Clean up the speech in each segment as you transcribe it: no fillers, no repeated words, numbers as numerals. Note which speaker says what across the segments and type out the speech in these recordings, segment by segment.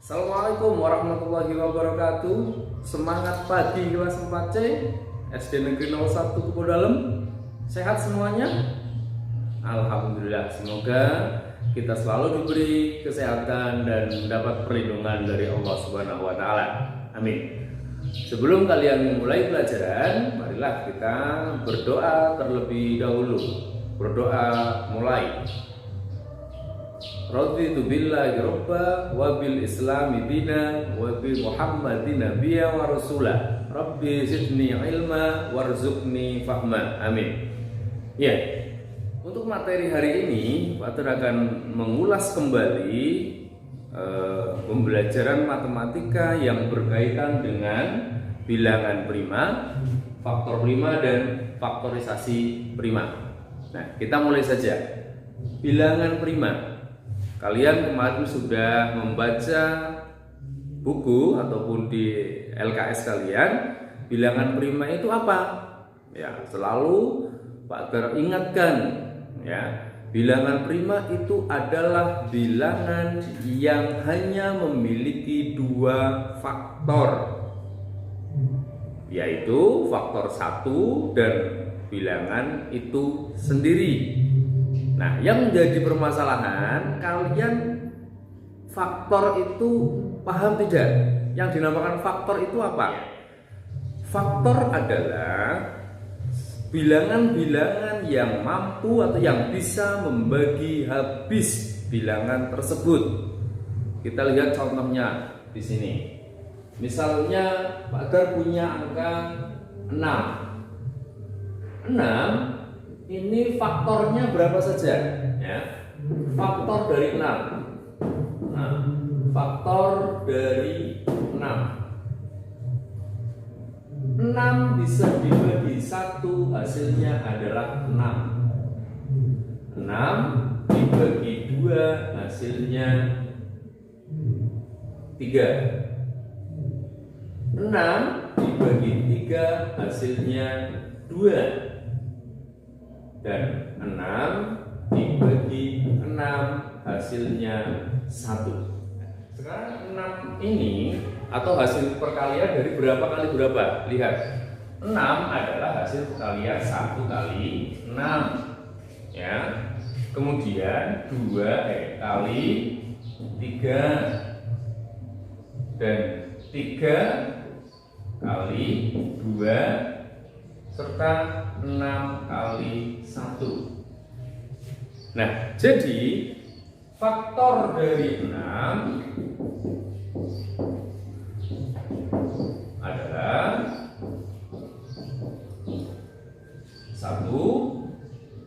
Speaker 1: Assalamualaikum warahmatullahi wabarakatuh. Semangat pagi kelas 4C SD Negeri 01 Tugu Dalem. Sehat semuanya? Alhamdulillah. Semoga kita selalu diberi kesehatan dan mendapat perlindungan dari Allah Subhanahu wa taala. Amin. Sebelum kalian memulai pelajaran, marilah kita berdoa terlebih dahulu. Berdoa mulai. Raditu billahi robba wa bil islami dina wa bi muhammadin nabiyya wa rasula rabbi zidni ilma warzuqni fahma. Amin. Ya, untuk materi hari ini Pak Tur akan mengulas kembali pembelajaran matematika yang berkaitan dengan bilangan prima, faktor prima, dan faktorisasi prima. Nah, kita mulai saja. Bilangan prima. Kalian kemarin sudah membaca buku ataupun di LKS kalian, bilangan prima itu apa? Ya, selalu Pak Ter ingatkan ya, bilangan prima itu adalah bilangan yang hanya memiliki dua faktor, yaitu faktor 1 dan bilangan itu sendiri. Nah, yang menjadi permasalahan, kalian faktor itu paham tidak? Yang dinamakan faktor itu apa? Faktor adalah bilangan-bilangan yang mampu atau yang bisa membagi habis bilangan tersebut. Kita lihat contohnya di sini. Misalnya Pak Gar punya angka 6. 6 ini faktornya berapa saja? Ya, faktor dari 6. Nah, faktor dari 6. 6 bisa dibagi 1, hasilnya adalah 6. 6 dibagi 2, hasilnya 3. 6 dibagi 3, hasilnya 2. Dan 6 dibagi 6, hasilnya 1. Sekarang 6 ini atau hasil perkalian dari berapa kali berapa? Lihat, 6 adalah hasil perkalian 1 kali 6 ya. Kemudian 2 kali 3 dan 3 kali 2 serta 6 kali 1. Nah, jadi faktor dari 6 adalah 1,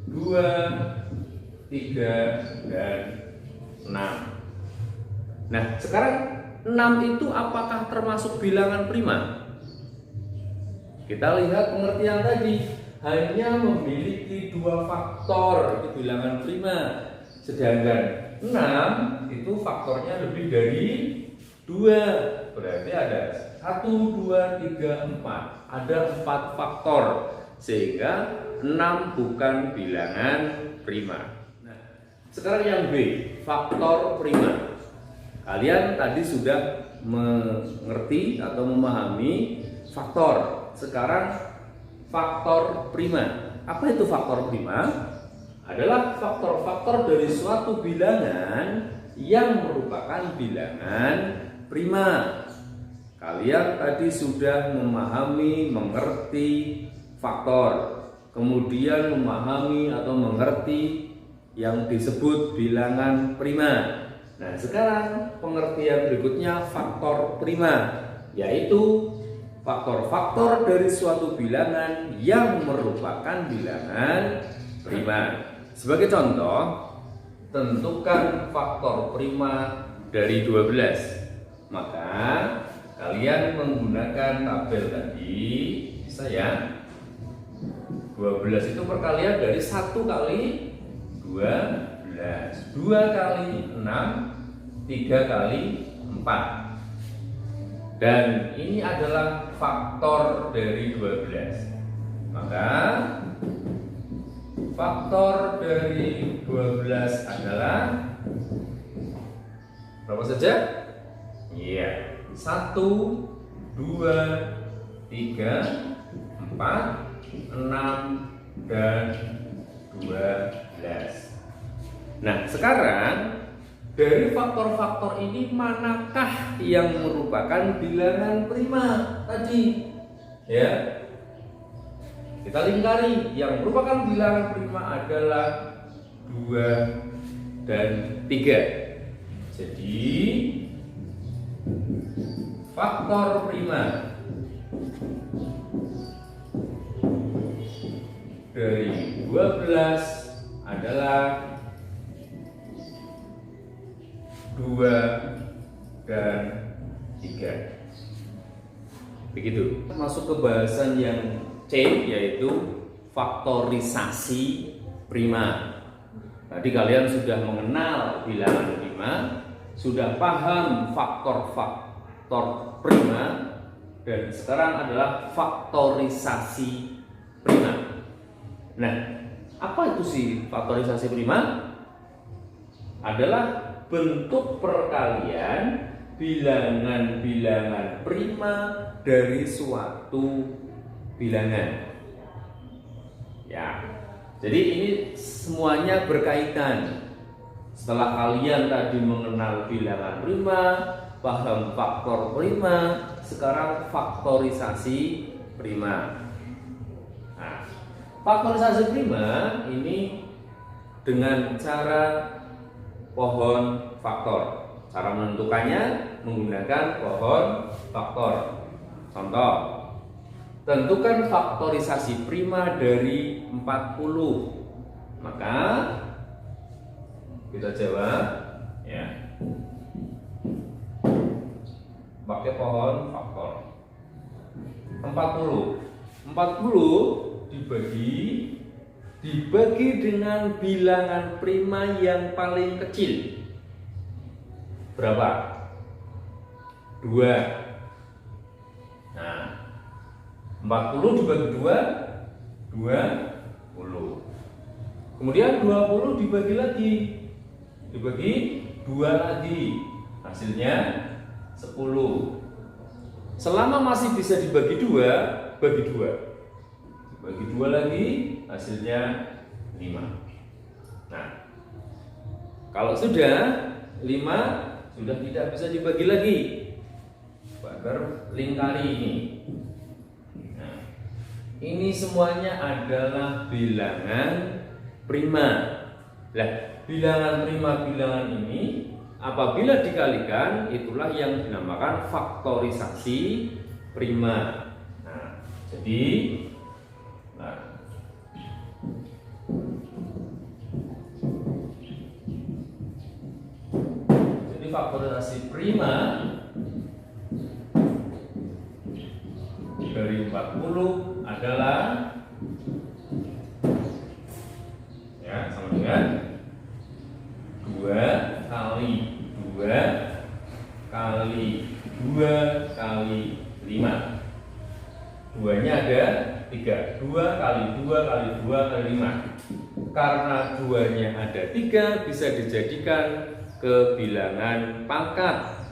Speaker 1: 2, 3, dan 6. Nah, sekarang 6 itu apakah termasuk bilangan prima? Kita lihat pengertian tadi, hanya memiliki dua faktor, itu bilangan prima. Sedangkan 6 itu faktornya lebih dari 2. Berarti ada 1, 2, 3, 4. Ada 4 faktor. Sehingga 6 bukan bilangan prima. Nah, sekarang yang B, faktor prima. Kalian tadi sudah mengerti atau memahami faktor. Sekarang faktor prima. Apa itu faktor prima? Adalah faktor-faktor dari suatu bilangan yang merupakan bilangan prima. Kalian tadi sudah memahami, mengerti faktor, kemudian memahami atau mengerti yang disebut bilangan prima. Nah, sekarang pengertian berikutnya faktor prima, yaitu faktor-faktor dari suatu bilangan yang merupakan bilangan prima. Sebagai contoh, tentukan faktor prima dari 12. Maka kalian menggunakan tabel tadi, bisa ya. 12 itu perkalian dari 1 kali 12, 2 kali 6, 3 kali 4. Dan ini adalah faktor dari 12. Maka faktor dari 12 adalah berapa saja? Iya, 1, 2, 3, 4, 6, dan 12. Nah, sekarang dari faktor-faktor ini manakah yang merupakan bilangan prima tadi? Ya. Kita lingkari, yang merupakan bilangan prima adalah 2 dan 3. Jadi faktor prima dari 12 adalah 2 dan 3. Begitu. Masuk ke bahasan yang C, yaitu faktorisasi prima. Tadi kalian sudah mengenal bilangan prima, sudah paham faktor-faktor prima, dan sekarang adalah faktorisasi prima. Nah, apa itu sih faktorisasi prima? Adalah bentuk perkalian bilangan-bilangan prima dari suatu bilangan. Ya, jadi ini semuanya berkaitan. Setelah kalian tadi mengenal bilangan prima, paham faktor prima, sekarang faktorisasi prima. Nah, faktorisasi prima ini dengan cara pohon faktor. Cara menentukannya menggunakan pohon faktor. Contoh, tentukan faktorisasi prima dari 40. Maka kita jawab ya, pakai pohon faktor. 40 dibagi dengan bilangan prima yang paling kecil. Berapa? 2. Nah, 40 dibagi 2, 20. Kemudian 20 dibagi lagi, dibagi 2 lagi, hasilnya 10. Selama masih bisa dibagi 2, bagi 2. Dibagi 2 lagi, hasilnya 5. Nah, kalau sudah 5 sudah tidak bisa dibagi lagi, lingkari ini. Nah, ini semuanya adalah bilangan prima. Nah, bilangan prima bilangan ini apabila dikalikan, itulah yang dinamakan faktorisasi prima. Nah, jadi faktorisasi prima dari 40 adalah ya, sama dengan 2 kali 2 kali 2 kali 5. 2-nya ada 3. 2 kali 2 kali 2 kali 5. Karena 2-nya ada 3, bisa dijadikan ke bilangan pangkat,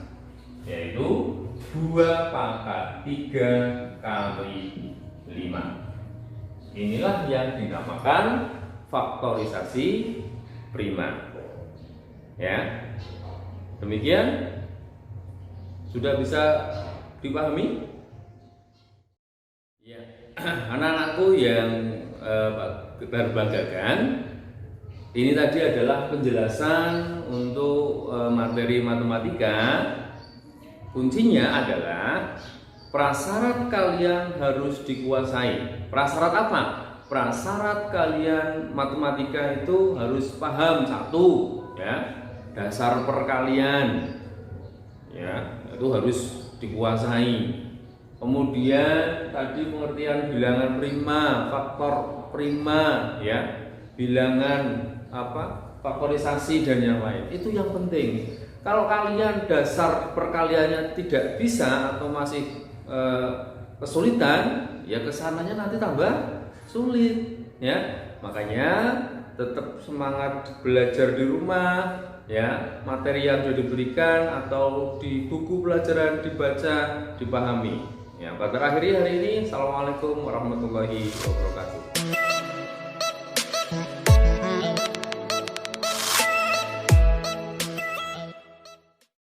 Speaker 1: yaitu 2 pangkat 3 kali 5. Inilah yang dinamakan faktorisasi prima. Ya, demikian sudah bisa dipahami? Ya, anak-anakku yang berbanggakan, ini tadi adalah penjelasan untuk materi matematika. Kuncinya adalah prasyarat kalian harus dikuasai. Prasyarat apa? Prasyarat kalian matematika itu harus paham 1, ya, dasar perkalian, ya, itu harus dikuasai. Kemudian tadi pengertian bilangan prima, faktor prima, ya, bilangan faktorisasi dan yang lain, itu yang penting. Kalau kalian dasar perkaliannya tidak bisa atau masih kesulitan, ya kesananya nanti tambah sulit, ya. Makanya tetap semangat belajar di rumah, ya materi yang sudah diberikan atau di buku pelajaran dibaca, dipahami. Ya, Pak terakhiri hari ini, assalamualaikum warahmatullahi wabarakatuh.